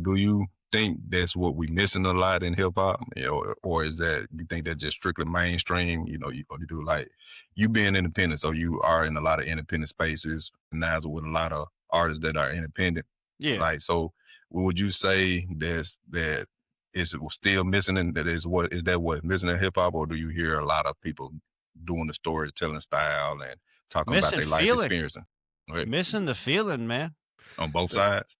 do you think that's what we missing a lot in hip hop, or is that you think that just strictly mainstream? You do like you being independent, so you are in a lot of independent spaces now with a lot of artists that are independent. Yeah. Like, so would you say that is it still missing, and that what missing in hip hop, or do you hear a lot of people doing the storytelling style and talking about Missing their life feeling. experiencing, right, Missing the feeling, man. on both The sides?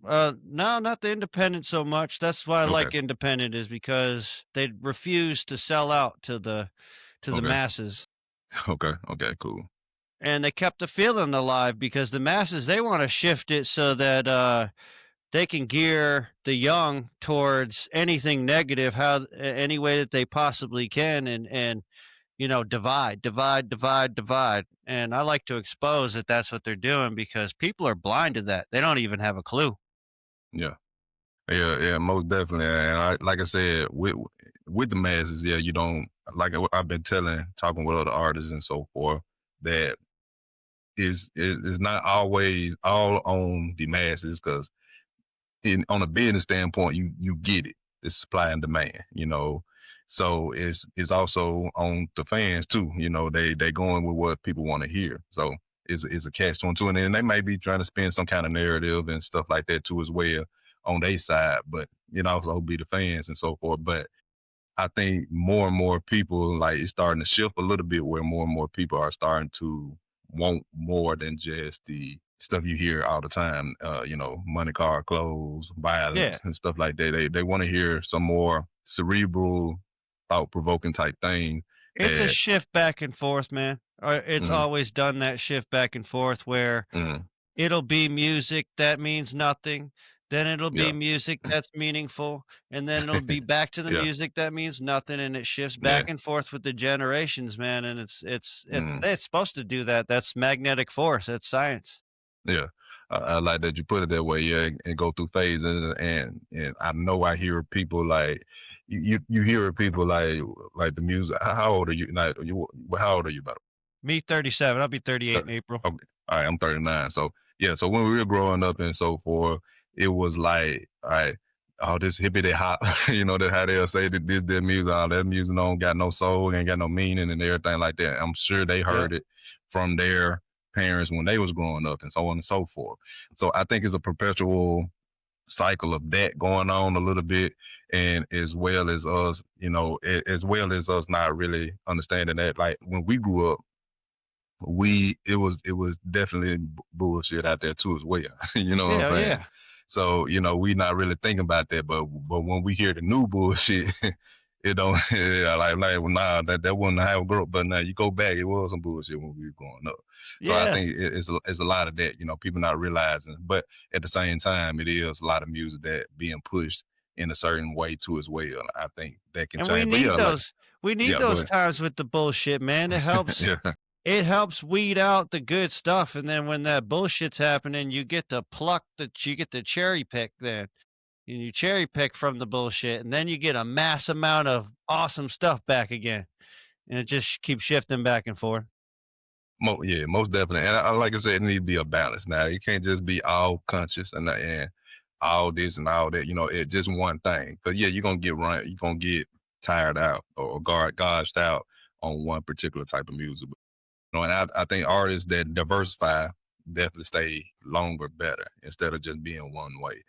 no, not the independent so much. That's why I Okay, like independent is because they refuse to sell out to the okay, masses. okay, okay, cool. And they kept the feeling alive because the masses, they wanna shift it so that, they can gear the young towards anything negative any way that they possibly can and divide, divide, divide, divide. And I like to expose that that's what they're doing because people are blind to that. They don't even have a clue. Yeah. Yeah, yeah, most definitely. And like I said, with the masses, yeah, you don't like I've been talking with other artists and so forth, that is not always all on the masses, because on a business standpoint, you get it. It's supply and demand, So it's also on the fans too. They going with what people want to hear. So it's a catch 22, and then they may be trying to spin some kind of narrative and stuff like that too as well on their side, but also be the fans and so forth. But I think more and more people, like, it's starting to shift a little bit, where more and more people are starting to want more than just the stuff you hear all the time. Money, car, clothes, Yeah. violence, and stuff like that. They want to hear some more cerebral, thought provoking type thing. It's a That shift back and forth, man. It's mm, always done that shift back and forth where mm, it'll be music that means nothing, then it'll be yeah, music that's meaningful, and then it'll be back to the yeah, music that means nothing, and it shifts back yeah, and forth with the generations, man, and mm, it's supposed to do that. That's magnetic force. That's science. yeah. I like that you put it that way. Yeah, and go through phases, and I know I hear people like you hear people like the music. How old are you? Like, how old are you? About Me, 37. I'll be 38 okay, in April. all right. I'm 39. So yeah. So when we were growing up and so forth, it was like, all right, all this hippity hop. That how they'll say that that music, all that music don't got no soul, ain't got no meaning, and everything like that. I'm sure they Yep. heard it from their parents when they was growing up, and so on and so forth. So I think it's a perpetual cycle of that going on a little bit, and as well as us, as well as us not really understanding that, like, when we grew up, it was definitely bullshit out there too as well. You know what Yeah, I'm saying? yeah. So we not really thinking about that, but when we hear the new bullshit, it don't, yeah, like, well, nah, that wasn't how I grew up. But now you go back, it was some bullshit when we were growing up. So I Yeah. think it's a lot of that, people not realizing. But at the same time, it is a lot of music that being pushed in a certain way too as well. I think that can And we change. But need yeah, like, those we need yeah, go those ahead. times with the bullshit, man. It helps Yeah, it helps weed out the good stuff, and then when that bullshit's happening, you get to cherry pick then. And you cherry pick from the bullshit, and then you get a mass amount of awesome stuff back again, and it just keeps shifting back and forth. yeah, most definitely. And like I said, it need to be a balance. Now, you can't just be all conscious and all this and all that. It just one thing. Because yeah, you're gonna get run, you're gonna get tired out, or gouged out on one particular type of music. And I think artists that diversify definitely stay longer better, instead of just being one way.